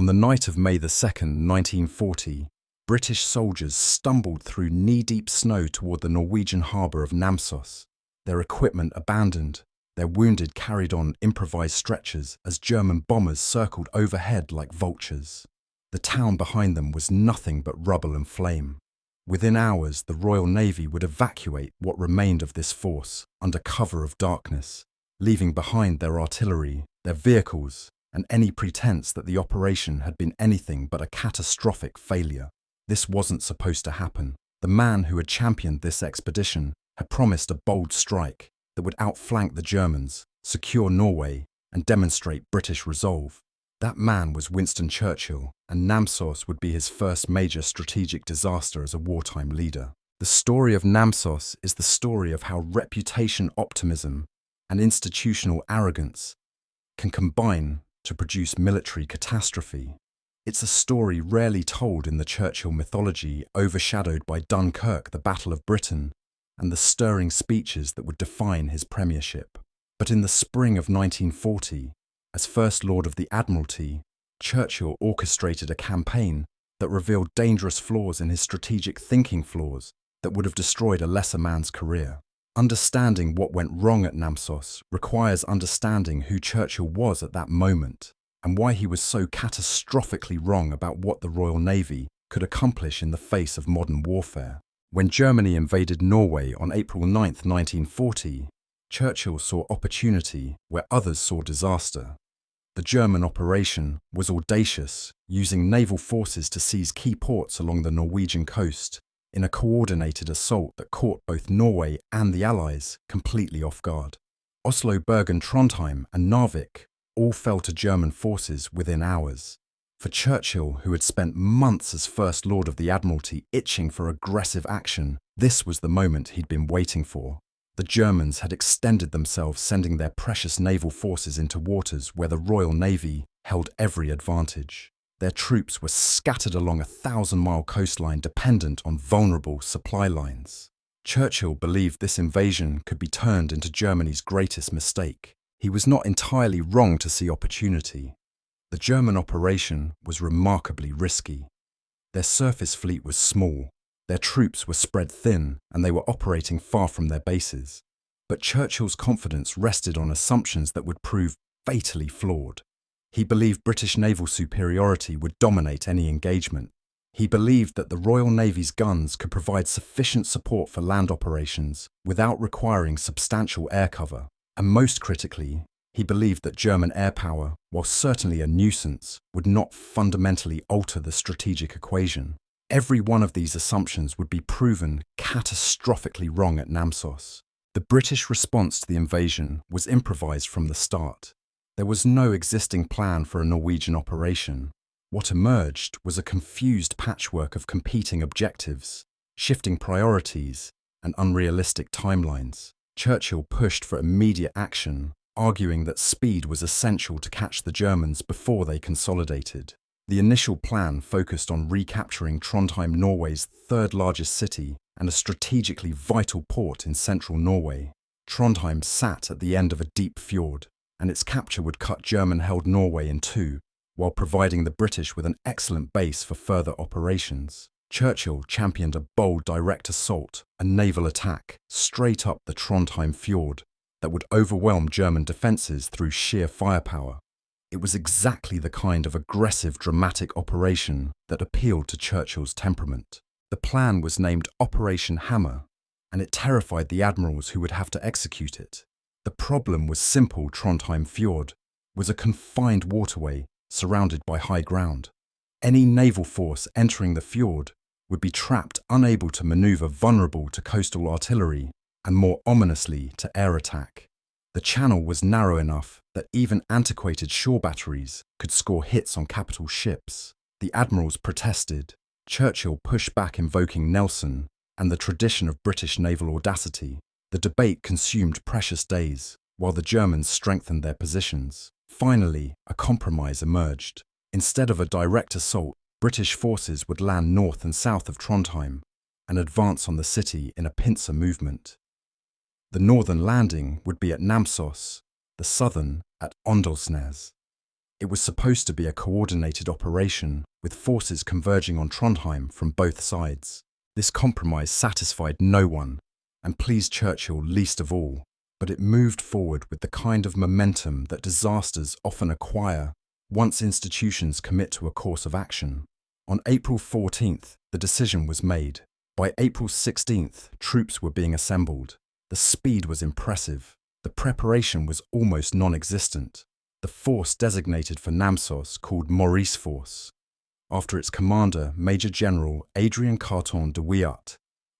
On the night of May 2nd, 1940, British soldiers stumbled through knee-deep snow toward the Norwegian harbour of Namsos, their equipment abandoned, their wounded carried on improvised stretchers as German bombers circled overhead like vultures. The town behind them was nothing but rubble and flame. Within hours, the Royal Navy would evacuate what remained of this force under cover of darkness, leaving behind their artillery, their vehicles, and any pretense that the operation had been anything but a catastrophic failure. This wasn't supposed to happen. The man who had championed this expedition had promised a bold strike that would outflank the Germans, secure Norway, and demonstrate British resolve. That man was Winston Churchill, and Namsos would be his first major strategic disaster as a wartime leader. The story of Namsos is the story of how reputation optimism and institutional arrogance can combine to produce military catastrophe. It's a story rarely told in the Churchill mythology, overshadowed by Dunkirk, the Battle of Britain, and the stirring speeches that would define his premiership. But in the spring of 1940, as First Lord of the Admiralty, Churchill orchestrated a campaign that revealed dangerous flaws in his strategic thinking, flaws that would have destroyed a lesser man's career. Understanding what went wrong at Namsos requires understanding who Churchill was at that moment and why he was so catastrophically wrong about what the Royal Navy could accomplish in the face of modern warfare. When Germany invaded Norway on April 9, 1940, Churchill saw opportunity where others saw disaster. The German operation was audacious, using naval forces to seize key ports along the Norwegian coast in a coordinated assault that caught both Norway and the Allies completely off guard. Oslo, Bergen, Trondheim, and Narvik all fell to German forces within hours. For Churchill, who had spent months as First Lord of the Admiralty itching for aggressive action, this was the moment he'd been waiting for. The Germans had extended themselves, sending their precious naval forces into waters where the Royal Navy held every advantage. Their troops were scattered along a 1,000-mile coastline dependent on vulnerable supply lines. Churchill believed this invasion could be turned into Germany's greatest mistake. He was not entirely wrong to see opportunity. The German operation was remarkably risky. Their surface fleet was small, their troops were spread thin, and they were operating far from their bases. But Churchill's confidence rested on assumptions that would prove fatally flawed. He believed British naval superiority would dominate any engagement. He believed that the Royal Navy's guns could provide sufficient support for land operations without requiring substantial air cover. And most critically, he believed that German air power, while certainly a nuisance, would not fundamentally alter the strategic equation. Every one of these assumptions would be proven catastrophically wrong at Namsos. The British response to the invasion was improvised from the start. There was no existing plan for a Norwegian operation. What emerged was a confused patchwork of competing objectives, shifting priorities, and unrealistic timelines. Churchill pushed for immediate action, arguing that speed was essential to catch the Germans before they consolidated. The initial plan focused on recapturing Trondheim, Norway's third-largest city and a strategically vital port in central Norway. Trondheim sat at the end of a deep fjord, and its capture would cut German-held Norway in two, while providing the British with an excellent base for further operations. Churchill championed a bold direct assault, a naval attack, straight up the Trondheim fjord that would overwhelm German defences through sheer firepower. It was exactly the kind of aggressive, dramatic operation that appealed to Churchill's temperament. The plan was named Operation Hammer, and it terrified the admirals who would have to execute it. The problem was simple. Trondheim Fjord was a confined waterway surrounded by high ground. Any naval force entering the fjord would be trapped, unable to maneuver, vulnerable to coastal artillery, and more ominously to air attack. The channel was narrow enough that even antiquated shore batteries could score hits on capital ships. The admirals protested. Churchill pushed back, invoking Nelson and the tradition of British naval audacity. The debate consumed precious days, while the Germans strengthened their positions. Finally, a compromise emerged. Instead of a direct assault, British forces would land north and south of Trondheim and advance on the city in a pincer movement. The northern landing would be at Namsos, the southern at Åndalsnes. It was supposed to be a coordinated operation, with forces converging on Trondheim from both sides. This compromise satisfied no one, and pleased Churchill least of all, but it moved forward with the kind of momentum that disasters often acquire once institutions commit to a course of action. On April 14th, the decision was made. By April 16th, troops were being assembled. The speed was impressive. The preparation was almost non-existent. The force designated for Namsos, called Maurice Force, after its commander, Major General Adrien Carton de Wiart,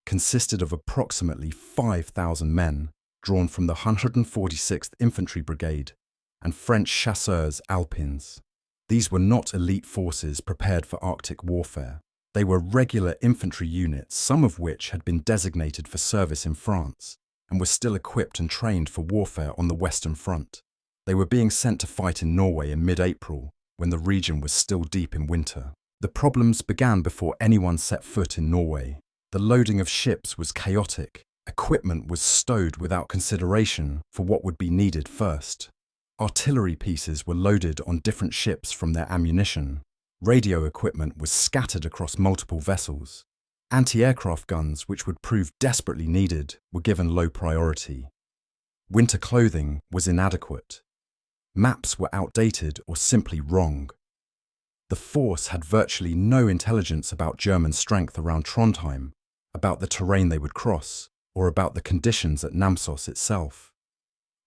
consisted of approximately 5,000 men, drawn from the 146th Infantry Brigade and French chasseurs alpins. These were not elite forces prepared for Arctic warfare. They were regular infantry units, some of which had been designated for service in France and were still equipped and trained for warfare on the Western Front. They were being sent to fight in Norway in mid-April, when the region was still deep in winter. The problems began before anyone set foot in Norway. The loading of ships was chaotic. Equipment was stowed without consideration for what would be needed first. Artillery pieces were loaded on different ships from their ammunition. Radio equipment was scattered across multiple vessels. Anti-aircraft guns, which would prove desperately needed, were given low priority. Winter clothing was inadequate. Maps were outdated or simply wrong. The force had virtually no intelligence about German strength around Trondheim, about the terrain they would cross, or about the conditions at Namsos itself.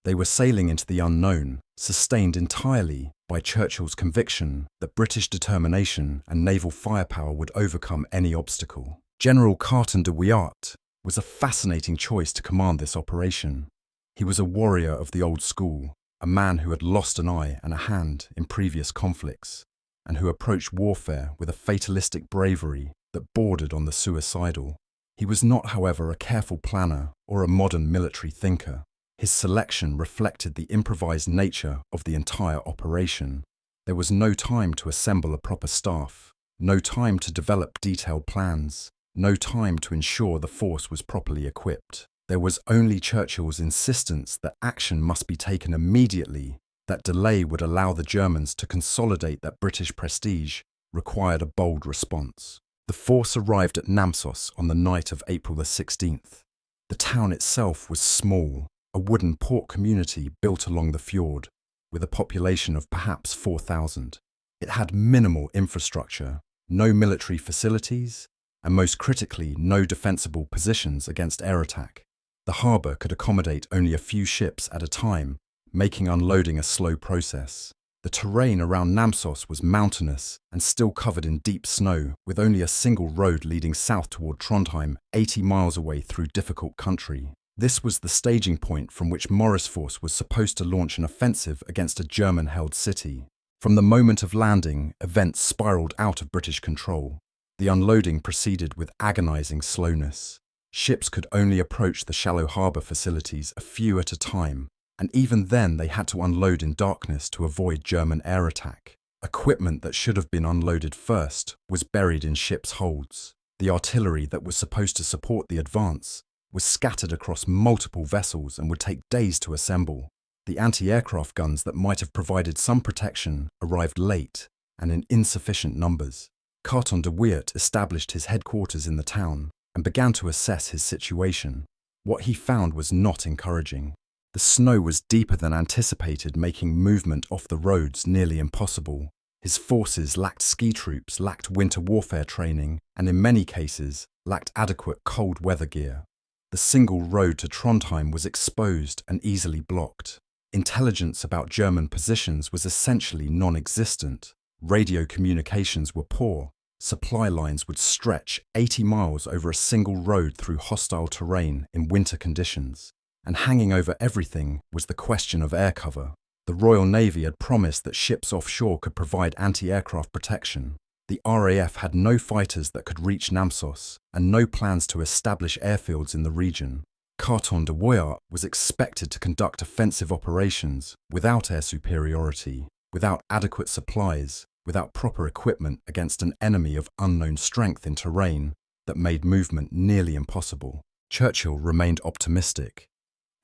They were sailing into the unknown, sustained entirely by Churchill's conviction that British determination and naval firepower would overcome any obstacle. General Carton de Wiart was a fascinating choice to command this operation. He was a warrior of the old school, a man who had lost an eye and a hand in previous conflicts, and who approached warfare with a fatalistic bravery that bordered on the suicidal. He was not, however, a careful planner or a modern military thinker. His selection reflected the improvised nature of the entire operation. There was no time to assemble a proper staff, no time to develop detailed plans, no time to ensure the force was properly equipped. There was only Churchill's insistence that action must be taken immediately, that delay would allow the Germans to consolidate that British prestige required a bold response. The force arrived at Namsos on the night of April the 16th. The town itself was small, a wooden port community built along the fjord, with a population of perhaps 4,000. It had minimal infrastructure, no military facilities, and most critically, no defensible positions against air attack. The harbour could accommodate only a few ships at a time, making unloading a slow process. The terrain around Namsos was mountainous and still covered in deep snow, with only a single road leading south toward Trondheim, 80 miles away through difficult country. This was the staging point from which Maurice Force was supposed to launch an offensive against a German-held city. From the moment of landing, events spiralled out of British control. The unloading proceeded with agonizing slowness. Ships could only approach the shallow harbour facilities a few at a time, and even then they had to unload in darkness to avoid German air attack. Equipment that should have been unloaded first was buried in ships' holds. The artillery that was supposed to support the advance was scattered across multiple vessels and would take days to assemble. The anti-aircraft guns that might have provided some protection arrived late and in insufficient numbers. Carton de Wiart established his headquarters in the town and began to assess his situation. What he found was not encouraging. The snow was deeper than anticipated, making movement off the roads nearly impossible. His forces lacked ski troops, lacked winter warfare training, and in many cases lacked adequate cold weather gear. The single road to Trondheim was exposed and easily blocked. Intelligence about German positions was essentially non-existent. Radio communications were poor. Supply lines would stretch 80 miles over a single road through hostile terrain in winter conditions. And hanging over everything was the question of air cover. The Royal Navy had promised that ships offshore could provide anti-aircraft protection. The RAF had no fighters that could reach Namsos and no plans to establish airfields in the region. Carton de Wiart was expected to conduct offensive operations without air superiority, without adequate supplies, without proper equipment against an enemy of unknown strength in terrain that made movement nearly impossible. Churchill remained optimistic.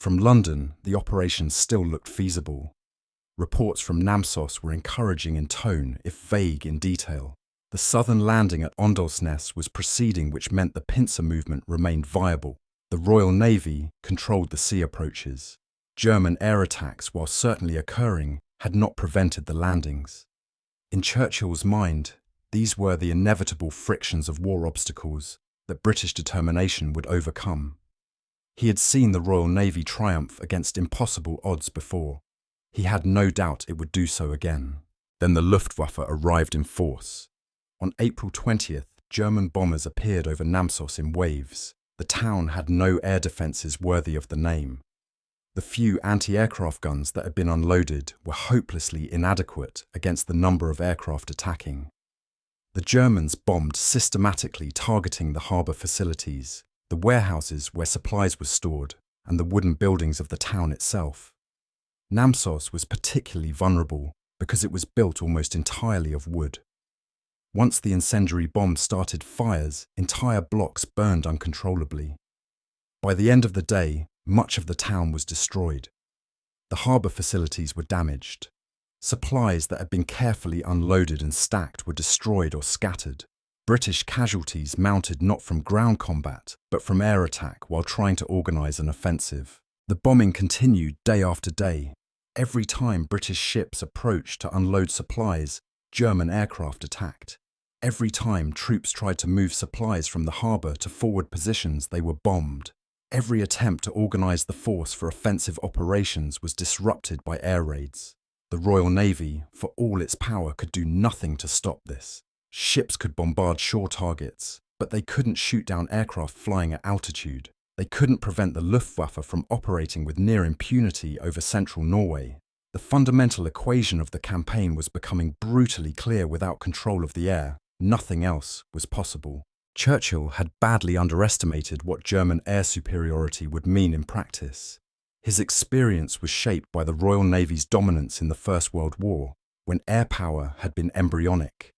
From London, the operation still looked feasible. Reports from Namsos were encouraging in tone, if vague in detail. The southern landing at Åndalsnes was proceeding, which meant the pincer movement remained viable. The Royal Navy controlled the sea approaches. German air attacks, while certainly occurring, had not prevented the landings. In Churchill's mind, these were the inevitable frictions of war obstacles that British determination would overcome. He had seen the Royal Navy triumph against impossible odds before. He had no doubt it would do so again. Then the Luftwaffe arrived in force. On April 20th, German bombers appeared over Namsos in waves. The town had no air defences worthy of the name. The few anti-aircraft guns that had been unloaded were hopelessly inadequate against the number of aircraft attacking. The Germans bombed systematically, targeting the harbour facilities, the warehouses where supplies were stored, and the wooden buildings of the town itself. Namsos was particularly vulnerable because it was built almost entirely of wood. Once the incendiary bombs started fires, entire blocks burned uncontrollably. By the end of the day, much of the town was destroyed. The harbour facilities were damaged. Supplies that had been carefully unloaded and stacked were destroyed or scattered. British casualties mounted not from ground combat, but from air attack while trying to organise an offensive. The bombing continued day after day. Every time British ships approached to unload supplies, German aircraft attacked. Every time troops tried to move supplies from the harbour to forward positions, they were bombed. Every attempt to organise the force for offensive operations was disrupted by air raids. The Royal Navy, for all its power, could do nothing to stop this. Ships could bombard shore targets, but they couldn't shoot down aircraft flying at altitude. They couldn't prevent the Luftwaffe from operating with near impunity over central Norway. The fundamental equation of the campaign was becoming brutally clear. Without control of the air, nothing else was possible. Churchill had badly underestimated what German air superiority would mean in practice. His experience was shaped by the Royal Navy's dominance in the First World War, when air power had been embryonic,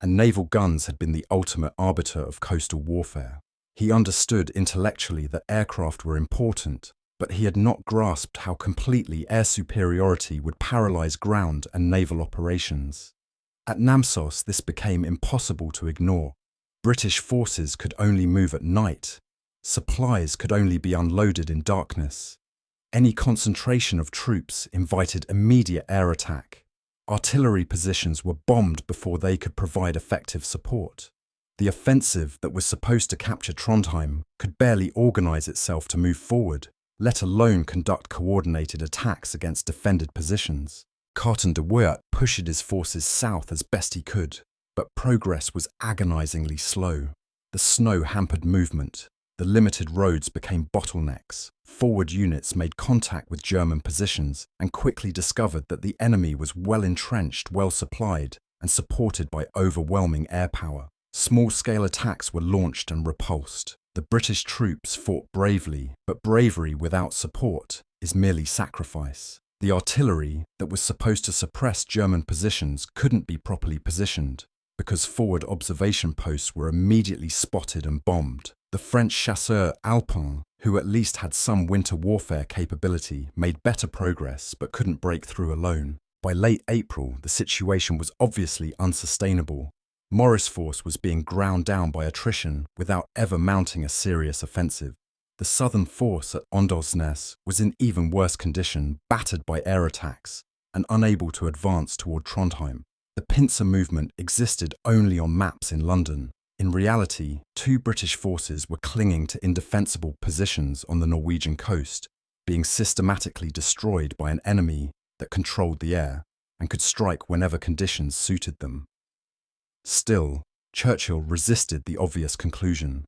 and naval guns had been the ultimate arbiter of coastal warfare. He understood intellectually that aircraft were important, but he had not grasped how completely air superiority would paralyze ground and naval operations. At Namsos, this became impossible to ignore. British forces could only move at night. Supplies could only be unloaded in darkness. Any concentration of troops invited immediate air attack. Artillery positions were bombed before they could provide effective support. The offensive that was supposed to capture Trondheim could barely organise itself to move forward, let alone conduct coordinated attacks against defended positions. Carton de Weert pushed his forces south as best he could, but progress was agonisingly slow. The snow hampered movement. The limited roads became bottlenecks. Forward units made contact with German positions and quickly discovered that the enemy was well entrenched, well supplied, and supported by overwhelming air power. Small-scale attacks were launched and repulsed. The British troops fought bravely, but bravery without support is merely sacrifice. The artillery that was supposed to suppress German positions couldn't be properly positioned, because forward observation posts were immediately spotted and bombed. The French chasseurs alpins, who at least had some winter warfare capability, made better progress but couldn't break through alone. By late April, the situation was obviously unsustainable. Morris' force was being ground down by attrition without ever mounting a serious offensive. The southern force at Åndalsnes was in even worse condition, battered by air attacks and unable to advance toward Trondheim. The pincer movement existed only on maps in London. In reality, two British forces were clinging to indefensible positions on the Norwegian coast, being systematically destroyed by an enemy that controlled the air and could strike whenever conditions suited them. Still, Churchill resisted the obvious conclusion.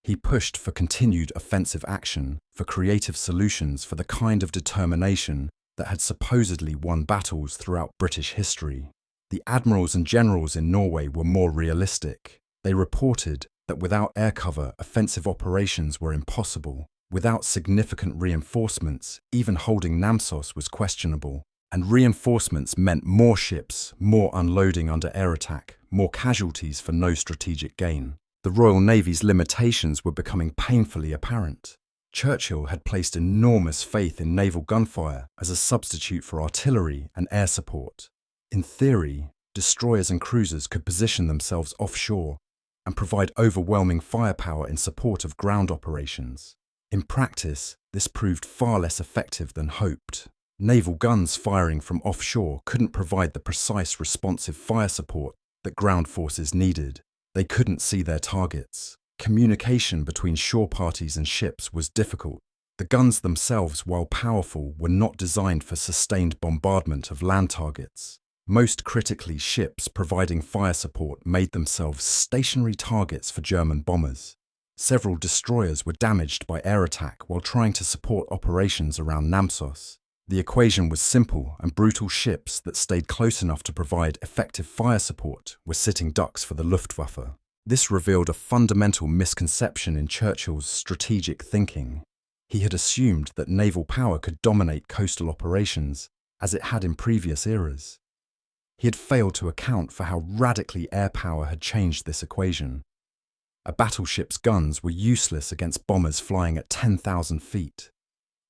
He pushed for continued offensive action, for creative solutions, for the kind of determination that had supposedly won battles throughout British history. The admirals and generals in Norway were more realistic. They reported that without air cover, offensive operations were impossible. Without significant reinforcements, even holding Namsos was questionable. And reinforcements meant more ships, more unloading under air attack, more casualties for no strategic gain. The Royal Navy's limitations were becoming painfully apparent. Churchill had placed enormous faith in naval gunfire as a substitute for artillery and air support. In theory, destroyers and cruisers could position themselves offshore and provide overwhelming firepower in support of ground operations. In practice, this proved far less effective than hoped. Naval guns firing from offshore couldn't provide the precise responsive fire support that ground forces needed. They couldn't see their targets. Communication between shore parties and ships was difficult. The guns themselves, while powerful, were not designed for sustained bombardment of land targets. Most critically, ships providing fire support made themselves stationary targets for German bombers. Several destroyers were damaged by air attack while trying to support operations around Namsos. The equation was simple, and brutal ships that stayed close enough to provide effective fire support were sitting ducks for the Luftwaffe. This revealed a fundamental misconception in Churchill's strategic thinking. He had assumed that naval power could dominate coastal operations, as it had in previous eras. He had failed to account for how radically air power had changed this equation. A battleship's guns were useless against bombers flying at 10,000 feet.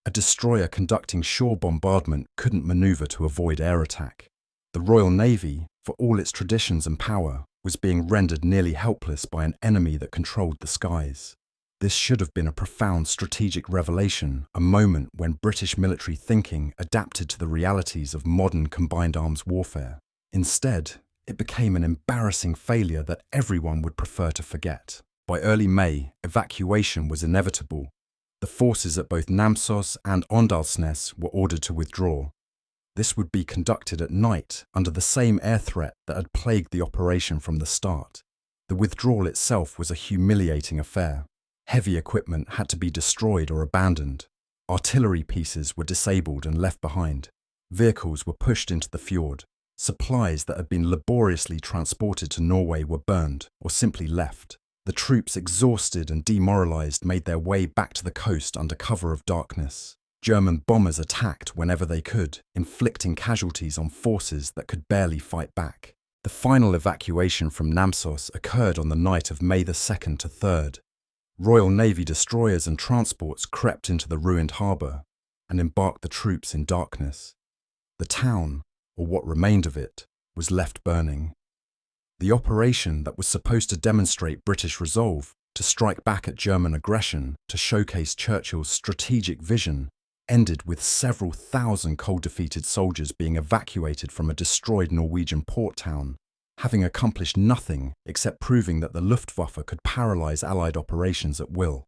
A destroyer conducting shore bombardment couldn't maneuver to avoid air attack. The Royal Navy, for all its traditions and power, was being rendered nearly helpless by an enemy that controlled the skies. This should have been a profound strategic revelation, a moment when British military thinking adapted to the realities of modern combined arms warfare. Instead, it became an embarrassing failure that everyone would prefer to forget. By early May, evacuation was inevitable. The forces at both Namsos and Åndalsnes were ordered to withdraw. This would be conducted at night under the same air threat that had plagued the operation from the start. The withdrawal itself was a humiliating affair. Heavy equipment had to be destroyed or abandoned. Artillery pieces were disabled and left behind. Vehicles were pushed into the fjord. Supplies that had been laboriously transported to Norway were burned or simply left. The troops, exhausted and demoralized, made their way back to the coast under cover of darkness. German bombers attacked whenever they could, inflicting casualties on forces that could barely fight back. The final evacuation from Namsos occurred on the night of May the 2nd to 3rd. Royal Navy destroyers and transports crept into the ruined harbour and embarked the troops in darkness. The town, or what remained of it, was left burning. The operation that was supposed to demonstrate British resolve to strike back at German aggression to showcase Churchill's strategic vision ended with several thousand cold-defeated soldiers being evacuated from a destroyed Norwegian port town, having accomplished nothing except proving that the Luftwaffe could paralyze Allied operations at will.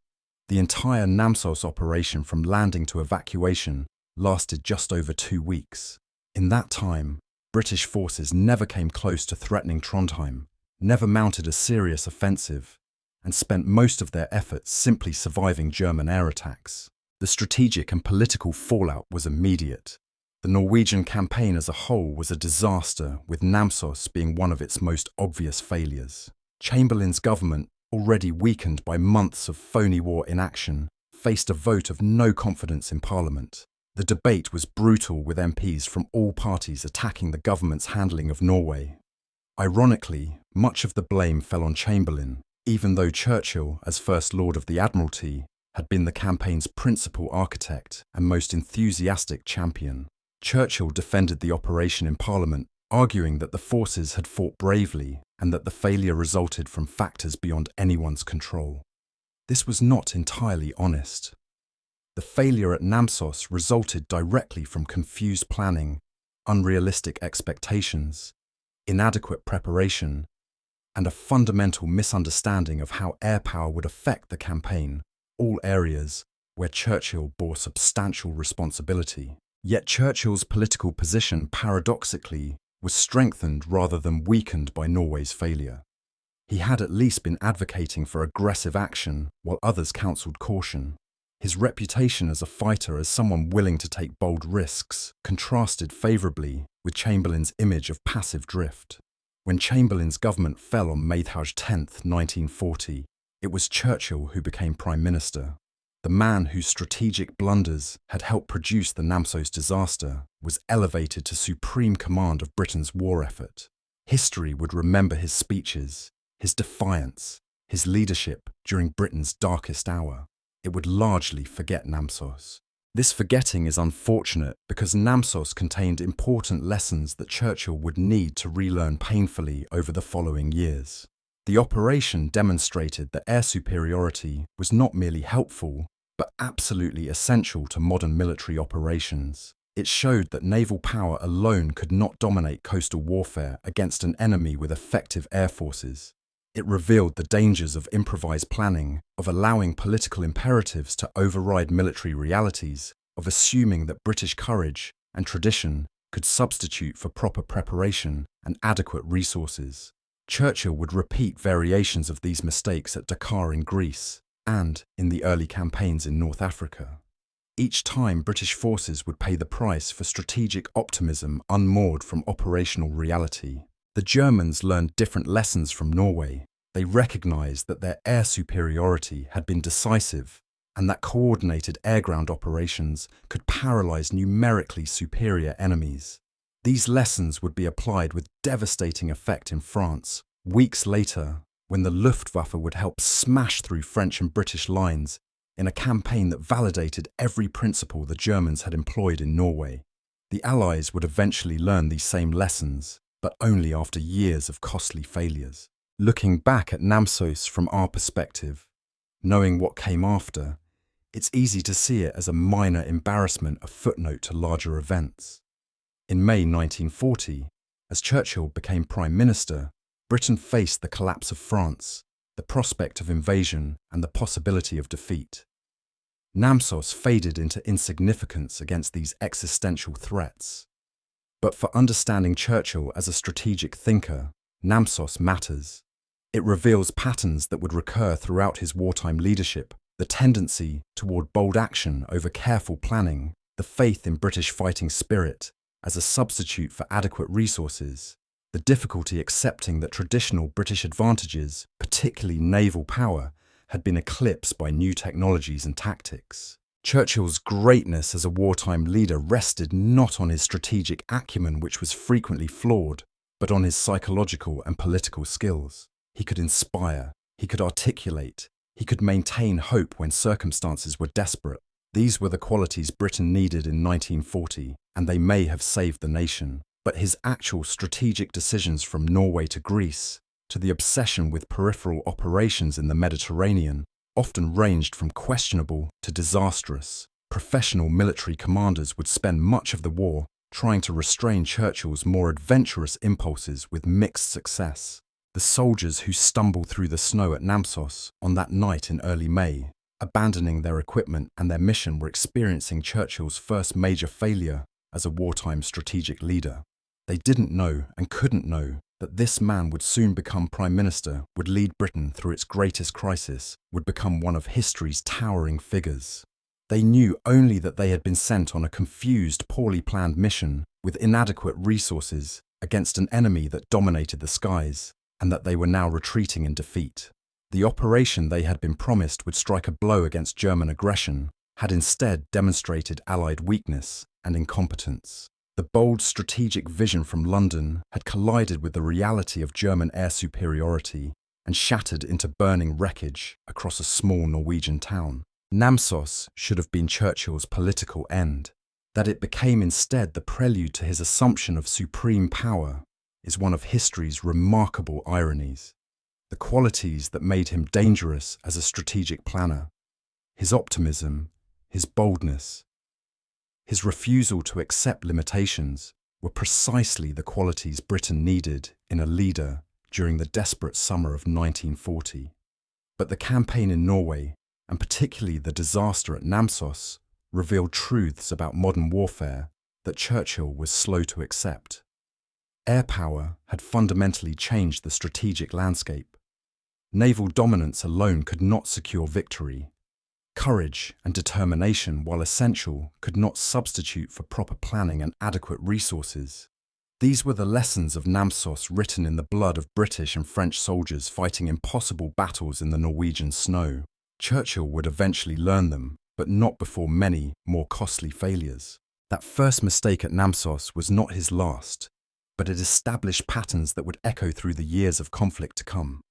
The entire Namsos operation from landing to evacuation lasted just over 2 weeks. In that time, British forces never came close to threatening Trondheim, never mounted a serious offensive, and spent most of their efforts simply surviving German air attacks. The strategic and political fallout was immediate. The Norwegian campaign as a whole was a disaster, with Namsos being one of its most obvious failures. Chamberlain's government, already weakened by months of phony war inaction, faced a vote of no confidence in Parliament. The debate was brutal, with MPs from all parties attacking the government's handling of Norway. Ironically, much of the blame fell on Chamberlain, even though Churchill, as First Lord of the Admiralty, had been the campaign's principal architect and most enthusiastic champion. Churchill defended the operation in Parliament, arguing that the forces had fought bravely and that the failure resulted from factors beyond anyone's control. This was not entirely honest. The failure at Namsos resulted directly from confused planning, unrealistic expectations, inadequate preparation, and a fundamental misunderstanding of how air power would affect the campaign, all areas where Churchill bore substantial responsibility. Yet Churchill's political position, paradoxically, was strengthened rather than weakened by Norway's failure. He had at least been advocating for aggressive action, while others counselled caution. His reputation as a fighter, as someone willing to take bold risks, contrasted favourably with Chamberlain's image of passive drift. When Chamberlain's government fell on May 10, 1940, it was Churchill who became Prime Minister. The man whose strategic blunders had helped produce the Namsos disaster was elevated to supreme command of Britain's war effort. History would remember his speeches, his defiance, his leadership during Britain's darkest hour. it would largely forget Namsos. This forgetting is unfortunate because Namsos contained important lessons that Churchill would need to relearn painfully over the following years. The operation demonstrated that air superiority was not merely helpful, but absolutely essential to modern military operations. It showed that naval power alone could not dominate coastal warfare against an enemy with effective air forces. It revealed the dangers of improvised planning, of allowing political imperatives to override military realities, of assuming that British courage and tradition could substitute for proper preparation and adequate resources. Churchill would repeat variations of these mistakes at Dakar in Greece and in the early campaigns in North Africa. Each time, British forces would pay the price for strategic optimism unmoored from operational reality. The Germans learned different lessons from Norway. They recognized that their air superiority had been decisive and that coordinated air-ground operations could paralyze numerically superior enemies. These lessons would be applied with devastating effect in France weeks later, when the Luftwaffe would help smash through French and British lines in a campaign that validated every principle the Germans had employed in Norway. The Allies would eventually learn these same lessons, but only after years of costly failures. Looking back at Namsos from our perspective, knowing what came after, it's easy to see it as a minor embarrassment, a footnote to larger events. In May 1940, as Churchill became Prime Minister, Britain faced the collapse of France, the prospect of invasion, and the possibility of defeat. Namsos faded into insignificance against these existential threats. But for understanding Churchill as a strategic thinker, Namsos matters. It reveals patterns that would recur throughout his wartime leadership: the tendency toward bold action over careful planning, the faith in British fighting spirit as a substitute for adequate resources, the difficulty accepting that traditional British advantages, particularly naval power, had been eclipsed by new technologies and tactics. Churchill's greatness as a wartime leader rested not on his strategic acumen, which was frequently flawed, but on his psychological and political skills. He could inspire, he could articulate, he could maintain hope when circumstances were desperate. These were the qualities Britain needed in 1940, and they may have saved the nation. But his actual strategic decisions, from Norway to Greece, to the obsession with peripheral operations in the Mediterranean, often ranged from questionable to disastrous. Professional military commanders would spend much of the war trying to restrain Churchill's more adventurous impulses with mixed success. The soldiers who stumbled through the snow at Namsos on that night in early May, abandoning their equipment and their mission, were experiencing Churchill's first major failure as a wartime strategic leader. They didn't know and couldn't know that this man would soon become Prime Minister, would lead Britain through its greatest crisis, would become one of history's towering figures. They knew only that they had been sent on a confused, poorly planned mission with inadequate resources against an enemy that dominated the skies, and that they were now retreating in defeat. The operation they had been promised would strike a blow against German aggression had instead demonstrated Allied weakness and incompetence. The bold strategic vision from London had collided with the reality of German air superiority and shattered into burning wreckage across a small Norwegian town. Namsos should have been Churchill's political end. That it became instead the prelude to his assumption of supreme power is one of history's remarkable ironies. The qualities that made him dangerous as a strategic planner, his optimism, his boldness, his refusal to accept limitations, were precisely the qualities Britain needed in a leader during the desperate summer of 1940. But the campaign in Norway, and particularly the disaster at Namsos, revealed truths about modern warfare that Churchill was slow to accept. Air power had fundamentally changed the strategic landscape. Naval dominance alone could not secure victory. Courage and determination, while essential, could not substitute for proper planning and adequate resources. These were the lessons of Namsos, written in the blood of British and French soldiers fighting impossible battles in the Norwegian snow. Churchill would eventually learn them, but not before many more costly failures. That first mistake at Namsos was not his last, but it established patterns that would echo through the years of conflict to come.